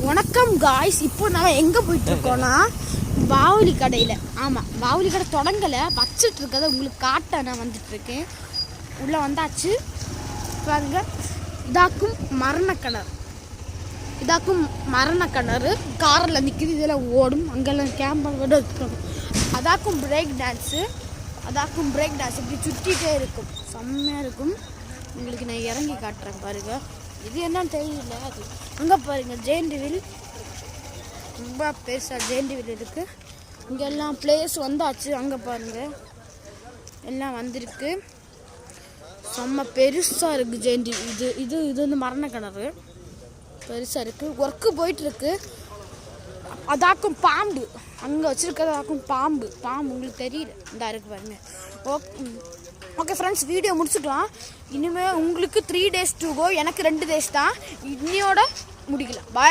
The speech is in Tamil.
வணக்கம் காய்ஸ். இப்போ நான் எங்கே போயிட்டுருக்கோன்னா பாவுலி கடையில். ஆமாம், பாவுலி கடை தொடங்கலை, வச்சுட்டு இருக்கதை உங்களுக்கு காட்ட நான் வந்துட்டுருக்கேன். உள்ளே வந்தாச்சு பாருங்க. இதாக்கும் மரணக்கிணறு காரில் நிற்கிது. இதெல்லாம் ஓடும், அங்கெல்லாம் கேம்பல் கூட இருக்கும். அதாக்கும் பிரேக் டான்ஸு இப்படி சுற்றிட்டே இருக்கும், செம்மையாக இருக்கும். உங்களுக்கு நான் இறங்கி காட்டுறேன் பாருங்கள். இது என்னன்னு தெரியல. அது அங்கே பாருங்கள், ஜெயண்டிவில் ரொம்ப பெருசாக ஜெயண்டிவில் இருக்குது. இங்கெல்லாம் பிளேஸ் வந்தாச்சு. அங்கே பாருங்கள், எல்லாம் வந்திருக்கு. செம்ம பெருசாக இருக்குது ஜெயண்டிவில். இது வந்து மரணக்கிணறு பெருசாக இருக்குது. ஒர்க்கு போயிட்டுருக்கு. அதாக்கும் பாம்பு அங்கே வச்சுருக்கிறதாக்கும் பாம்பு உங்களுக்கு தெரியல, இந்த இருக்கு பாருங்க. ஓகே ஃப்ரெண்ட்ஸ், வீடியோ முடிச்சுக்கலாம். இனிமேல் உங்களுக்கு 3 days to go, எனக்கு 2 days தான். இன்னையோட முடிக்கலாம். பாய்.